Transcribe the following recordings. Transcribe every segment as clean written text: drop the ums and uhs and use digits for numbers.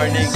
morning.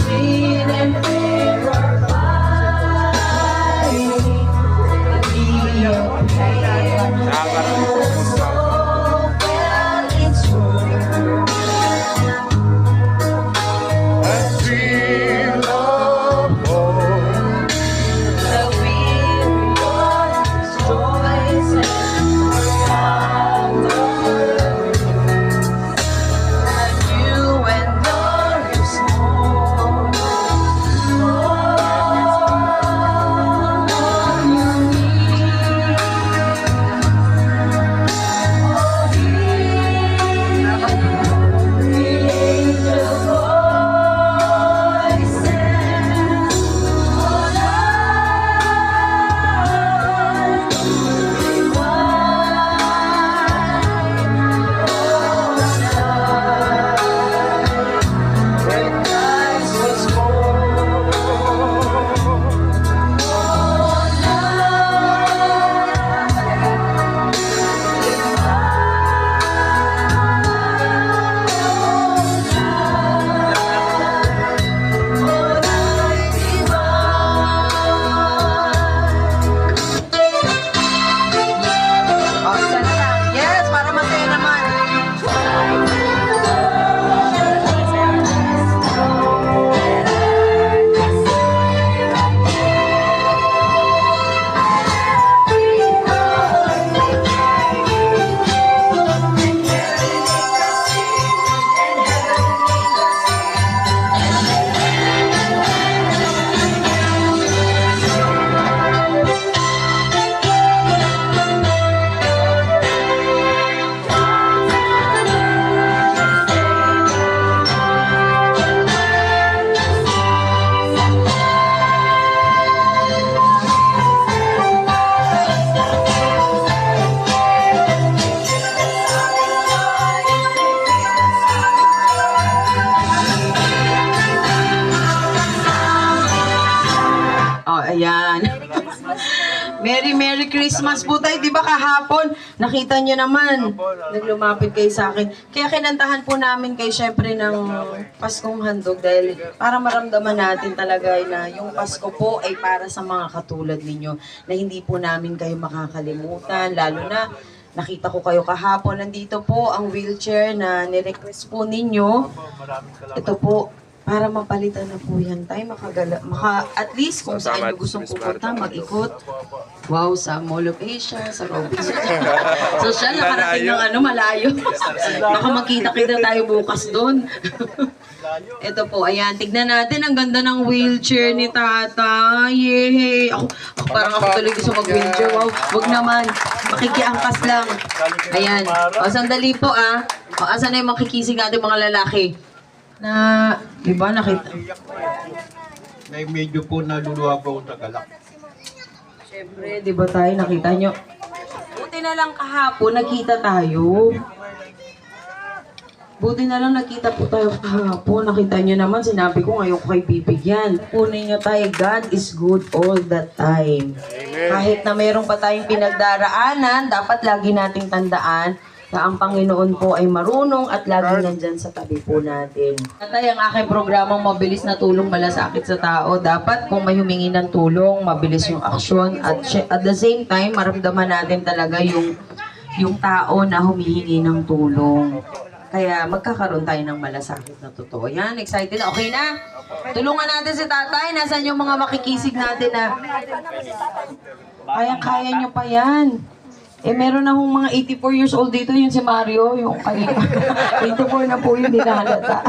Ayan. Merry Christmas po tayo. Di ba kahapon, nakita niyo naman, naglumapit kayo sa akin. Kaya kinantahan po namin kayo syempre ng Paskong Handog dahil para maramdaman natin talaga na yung Pasko po ay para sa mga katulad ninyo na hindi po namin kayo makakalimutan. Lalo na, nakita ko kayo kahapon. Nandito po ang wheelchair na nirequest po ninyo. Ito po. Para mapalitan na po yan tayo, at least kung saan nyo gustong pupunta, mag-ikot. Wow, sa Mall of Asia, sa Robinson. So siya, nakarating ng malayo. Baka makita-kita tayo bukas doon. Ito po, ayan, tignan natin, ang ganda ng wheelchair ni Tata. Yehey! Ako parang ako tuloy gusto mag-wheelchair. Wow, wag naman, makikiangkas lang. Ayan, o sandali po O, asan na yung makikisig natin mga lalaki? Na, di ba, nakita? Na medyo po naluluwa po sa galak. Siyempre, di ba tayo, nakita nyo? Buti na lang kahapon, nakita tayo. Buti na lang nakita po tayo kahapon. Nakita nyo naman, sinabi ko ngayon ko kayo bibigyan. Punin nyo tayo, God is good all the time. Amen. Kahit na mayroon pa tayong pinagdaraanan, dapat lagi nating tandaan na ang Panginoon po ay marunong at laging nandyan sa tabi po natin. Tatay, ang aking programang mabilis na tulong malasakit sa tao, dapat kung may humingi ng tulong, mabilis yung aksyon at the same time, maramdaman natin talaga yung tao na humihingi ng tulong. Kaya magkakaroon tayo ng malasakit na totoo. Yan, excited? Okay na? Tulungan natin si tatay. Nasaan yung mga makikisig natin na kaya nyo pa yan. Meron na hong mga 84 years old dito, yun si Mario, yung kanina. 84 na po yun, hindi na halata.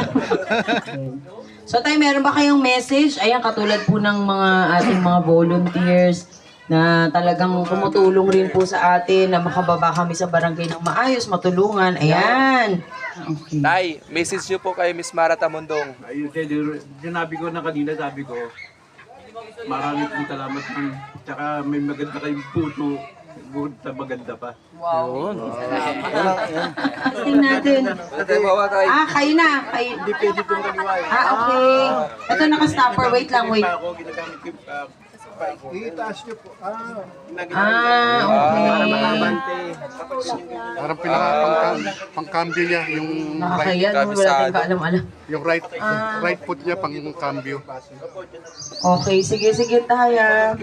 So tayo, meron ba kayong message? Ayan, katulad po ng mga ating mga volunteers na talagang tumutulong rin po sa atin na makababa kami sa barangay ng maayos, matulungan. Ayan. Okay. Tay, message nyo po kay Miss Mara Tamundong. Ayun, sinabi ko na kanina, sabi ko, maraming salamat. Tsaka may maganda kayong puso. Buta maganda pa. Wow. Testing natin. Kayo na. Hindi pwede itong kaliwa. Okay. Ito naka-stopper. Wait lang, wait. Ako, ginagamit ko Itaas niyo po. Okay. Parang pangkambyo niya, yung Nakakaya, no? Wala tayong kaalam-alam. yung right foot niya pang yung cambio. Okay, sige Taya.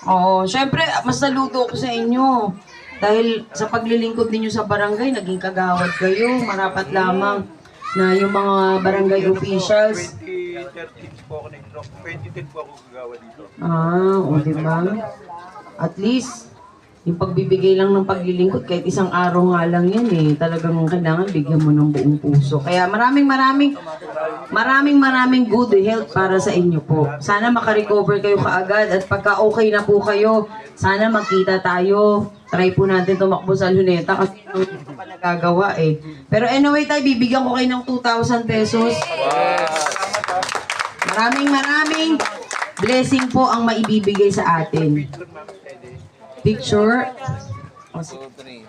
Oo, syempre, mas naluto ako sa inyo. Dahil sa paglilingkod ninyo sa barangay, naging kagawad kayo. Marapat lamang na yung mga barangay officials. 2013 po ako nag-drop. 2010 po ako gagawa dito. O diba? At least, yung pagbibigay lang ng paglilingkod, kahit isang araw nga lang yan eh, talagang kailangan bigyan mo ng buong puso. Kaya maraming good health para sa inyo po. Sana makarecover kayo kaagad at pagka okay na po kayo, sana magkita tayo. Try po natin tumakbo sa Luneta kasi hindi ko pa nagagawa eh. Pero anyway tayo, bibigyan ko kayo ng 2,000 pesos. Maraming blessing po ang maibibigay sa atin. Picture. O, sige. 2, 3.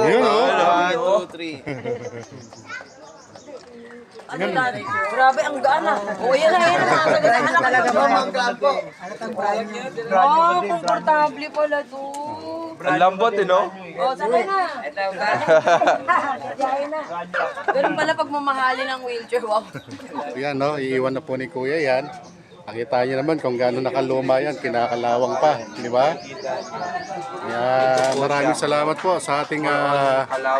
Yun, oh. 1, 2, 3. Ano yan? Grabe, ang gaan ah. O, yan na. Talaga ba? Oh, komportable pala to. Ang lambot, no? O, sakay na. Sakay na. Ganun pala pag mamahalin ang wheelchair. Wow. Yan, no? Iiwan na po ni Kuya yan. Nakita niyo naman kung gaano nakaluma yan, kinakalawang pa, di ba? Kaya maraming salamat po sa ating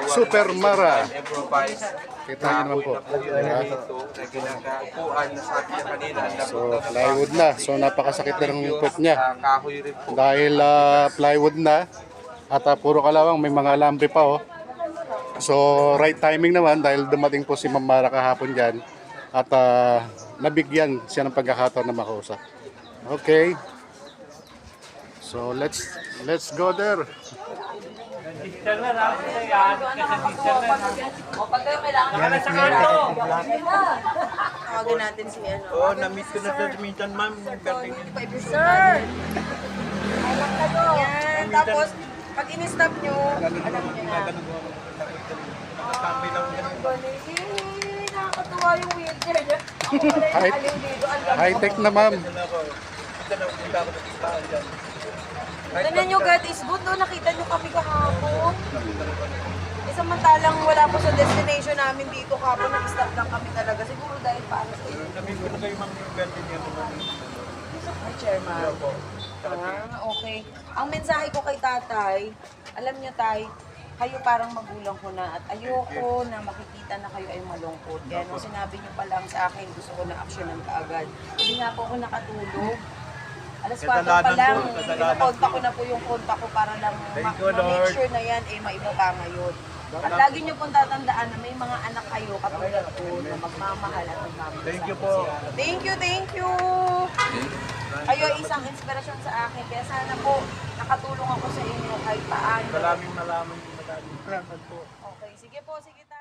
Super Mara. Improvise. Kita niyo naman po. Diba? Na ginagakuan na sabi niya kanina. So plywood na. So napakasakit na ng foot niya. Kahoy rin po. Dahil plywood na at puro kalawang, may mga lambre pa oh. So right timing naman dahil dumating po si Ma'am Mara kahapon dyan at nabigyan siya ng pagkakataon na makausap. Okay. So let's go there. O, pag kayo kailangan naman sa kanto. Tawagin natin si ano. Oo, na-miss ko na sa minsan, ma'am. Sir! Yan. Tapos, pag in-stop nyo, alam nyo na. Nakakatuwa yung wheelchair niya. High-tech na ma'am. Tignan nyo, God is good, no? Nakita nyo kami kahapon. Samantalang wala po sa destination namin dito kahapon, nag-stop lang kami talaga. Siguro dahil paano sa inyo. Na-miss ko na kayo, ma'am, yung birthday niya. Ay, Chairman. Okay. Ang mensahe ko kay tatay, alam niyo tay, kayo parang magulang ko na at ayoko na makikita na kayo ay malungkot. Kaya nung sinabi niyo pa lang sa akin, gusto ko na aksyonan kaagad. Hindi nga po ako nakatulog. Alas 4 pa lang, pinakontak ko na po yung kontak ko para lang ma-make sure na yan ay maibaba ngayon. At lagi niyo pong tatandaan na may mga anak kayo katulad ko na magmamahal at magmamahal. Thank you po. Thank you! Kayo ay isang inspirasyon sa akin. Kaya sana po nakatulong ako sa inyo kahit paano. Maraming salamat po. Okay, sige po, sige tayo.